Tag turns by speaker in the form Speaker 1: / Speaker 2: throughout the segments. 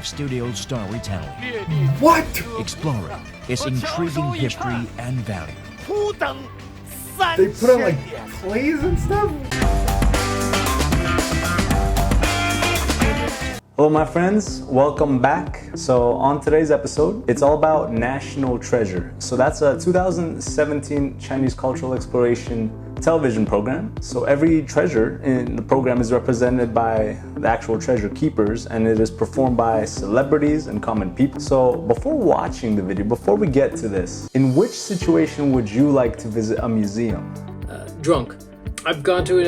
Speaker 1: studio storytelling.
Speaker 2: What?
Speaker 1: Exploring its intriguing history and value.
Speaker 2: They put on like plays and stuff?
Speaker 3: Hello my friends, welcome back. So on today's episode, it's all about National Treasure. So that's a 2017 Chinese cultural exploration television program. So every treasure in the program is represented by the actual treasure keepers, and it is performed by celebrities and common people. So before watching the video, before we get to this, in which situation would you like to visit a museum?
Speaker 4: Drunk. I've gone to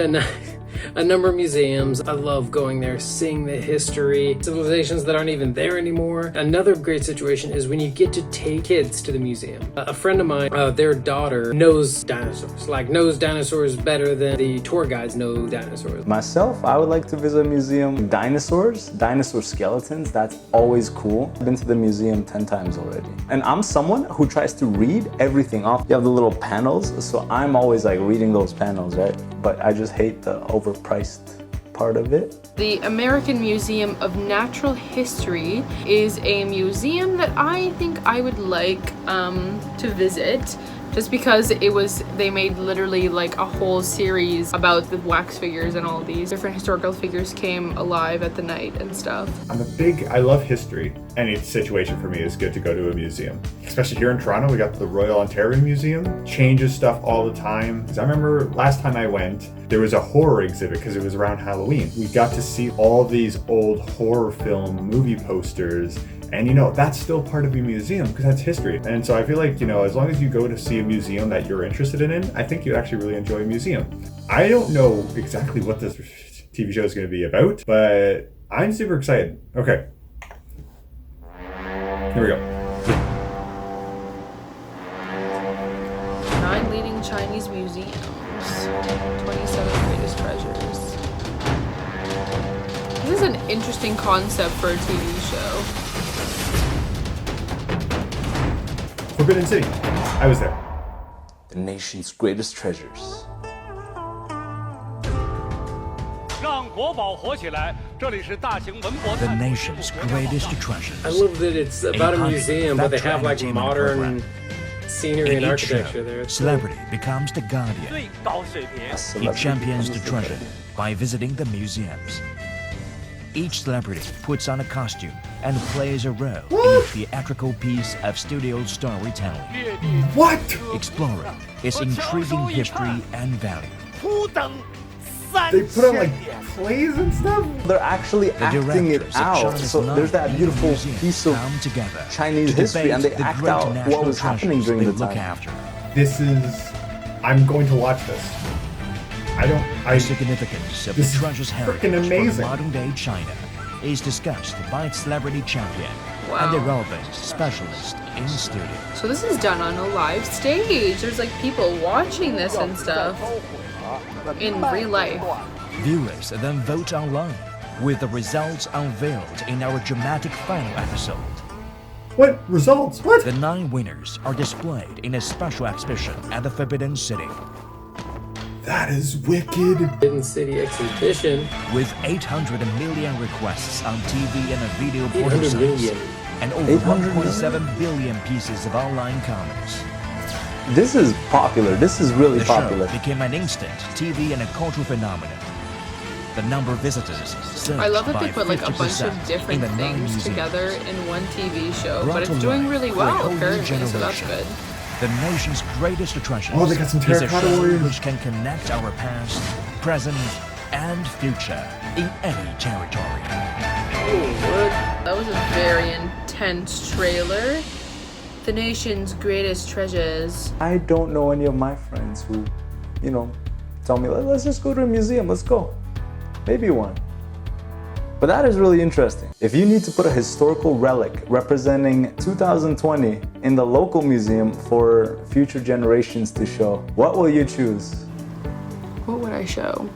Speaker 4: a number of museums. I love going there, seeing the history, civilizations that aren't even there anymore. Another great situation is when you get to take kids to the museum. A friend of mine, their daughter knows dinosaurs, knows dinosaurs better than the tour guides know dinosaurs.
Speaker 3: Myself, I would like to visit a museum. Dinosaur skeletons, that's always cool. I've been to the museum 10 times already. And I'm someone who tries to read everything off. You have the little panels, so I'm always reading those panels, right? But I just hate the overpriced part of it.
Speaker 5: The American Museum of Natural History is a museum that I think I would like to visit, just because they made literally a whole series about the wax figures, and all these different historical figures came alive at the night and stuff.
Speaker 2: I love history. Any situation for me is good to go to a museum. Especially here in Toronto, we got the Royal Ontario Museum. Changes stuff all the time. Because I remember last time I went, there was a horror exhibit because it was around Halloween. We got to see all these old horror film movie posters. And that's still part of a museum because that's history. And so I feel like, as long as you go to see a museum that you're interested in, I think you actually really enjoy a museum. I don't know exactly what this TV show is going to be about, but I'm super excited. Okay. Here we go.
Speaker 5: 9 leading Chinese museums, 27 greatest treasures. This is an interesting concept for a TV show.
Speaker 2: Forbidden City. I was there.
Speaker 3: The nation's greatest treasures.
Speaker 1: The nation's greatest treasures.
Speaker 4: I love that it's about a museum, but they have modern scenery and
Speaker 1: In each
Speaker 4: architecture
Speaker 1: show,
Speaker 4: there.
Speaker 1: celebrity becomes the guardian. He champions the treasure by visiting the museums. Each celebrity puts on a costume and plays a role in a theatrical piece of studio storytelling.
Speaker 2: What?
Speaker 1: Exploring its intriguing history and value.
Speaker 2: They put on plays and stuff?
Speaker 3: They're actually
Speaker 1: The
Speaker 3: acting it
Speaker 1: directors of
Speaker 3: out.
Speaker 1: China's
Speaker 3: So there's that
Speaker 1: 9
Speaker 3: beautiful
Speaker 1: museums
Speaker 3: piece of
Speaker 1: come together
Speaker 3: Chinese
Speaker 1: to
Speaker 3: history, and they
Speaker 1: debate the
Speaker 3: act
Speaker 1: great
Speaker 3: out what
Speaker 1: national
Speaker 3: was happening
Speaker 1: treasures
Speaker 3: during
Speaker 1: they
Speaker 3: the
Speaker 1: look
Speaker 3: time.
Speaker 1: after.
Speaker 2: I'm going to watch this.
Speaker 1: The significance of the
Speaker 2: This is
Speaker 1: treasure's heritage
Speaker 2: freaking amazing.
Speaker 1: for modern-day China is discussed by its celebrity champion
Speaker 5: Wow.
Speaker 1: and the relevant specialist in the studio.
Speaker 5: So this is done on a live stage. There's people watching this and stuff in real life.
Speaker 1: Viewers then vote online, with the results unveiled in our dramatic final episode.
Speaker 2: What? Results? What?
Speaker 1: The 9 winners are displayed in a special exhibition at the Forbidden City.
Speaker 2: That is wicked.
Speaker 4: Forbidden City exhibition.
Speaker 1: With 800 million requests on TV and a video
Speaker 4: 800
Speaker 1: portal sites,
Speaker 4: million.
Speaker 1: and over
Speaker 3: 800
Speaker 1: 1.7 billion pieces of online comments.
Speaker 3: This is popular. This is really
Speaker 1: The
Speaker 3: popular.
Speaker 1: show became an instant TV and a cultural phenomenon. The number of visitors surged
Speaker 5: I love that
Speaker 1: by
Speaker 5: they put a bunch
Speaker 1: 50%
Speaker 5: of different
Speaker 1: in the 9
Speaker 5: things
Speaker 1: museums.
Speaker 5: together in one TV show,
Speaker 1: Brought
Speaker 5: but
Speaker 1: to
Speaker 5: it's doing
Speaker 1: life
Speaker 5: really
Speaker 1: for a
Speaker 5: well
Speaker 1: whole new
Speaker 5: apparently, so that's
Speaker 1: generation.
Speaker 5: good.
Speaker 1: The nation's greatest treasures.
Speaker 2: Oh, they got some
Speaker 1: is a
Speaker 2: terracotta
Speaker 1: show
Speaker 2: warriors.
Speaker 1: which can connect our past, present, and future in any territory.
Speaker 5: That was a very intense trailer. The nation's greatest treasures.
Speaker 3: I don't know any of my friends who, tell me, let's just go to a museum, let's go. Maybe one. But that is really interesting. If you need to put a historical relic representing 2020 in the local museum for future generations to show, what will you choose?
Speaker 5: What would I show?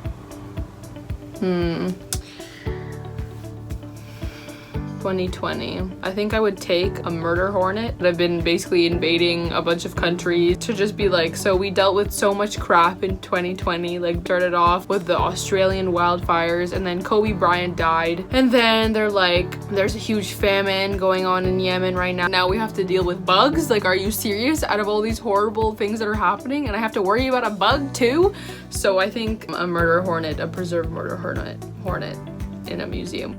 Speaker 5: 2020. I think I would take a murder hornet. I've been basically invading a bunch of countries to just be like, so we dealt with so much crap in 2020. Like, started off with the Australian wildfires, and then Kobe Bryant died. And then they're like, there's a huge famine going on in Yemen right now. Now we have to deal with bugs. Like, are you serious? Out of all these horrible things that are happening, and I have to worry about a bug too? So I think a murder hornet, a preserved murder hornet in a museum.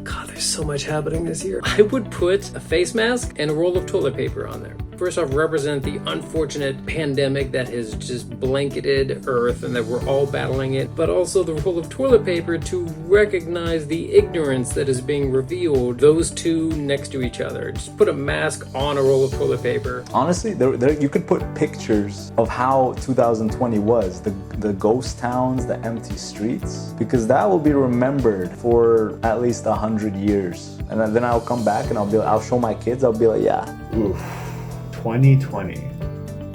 Speaker 4: God, there's so much happening this year. I would put a face mask and a roll of toilet paper on there. First off, represent the unfortunate pandemic that has just blanketed Earth and that we're all battling it, but also the roll of toilet paper to recognize the ignorance that is being revealed, those two next to each other. Just put a mask on a roll of toilet paper.
Speaker 3: Honestly, you could put pictures of how 2020 was, the ghost towns, the empty streets, because that will be remembered for at least 100 years. And then I'll come back and I'll show my kids, I'll be like, yeah.
Speaker 2: Oof. 2020.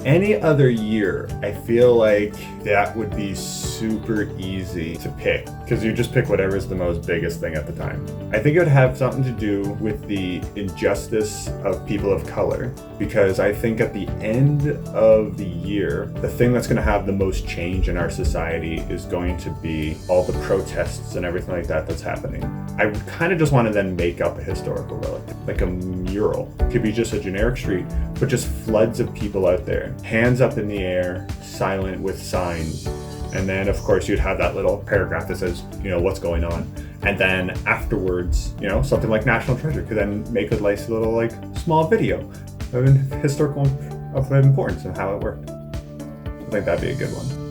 Speaker 2: Any other year, I feel like that would be super easy to pick because you just pick whatever is the most biggest thing at the time. I think it would have something to do with the injustice of people of color because I think at the end of the year, the thing that's going to have the most change in our society is going to be all the protests and everything like that that's happening. I kind of just want to then make up a historical relic, like a mural. It could be just a generic street, but just floods of people out there. Hands up in the air, silent with signs. And then, of course, you'd have that little paragraph that says, what's going on. And then afterwards, something like National Treasure could then make a nice little, small video of historical of importance and how it worked. I think that'd be a good one.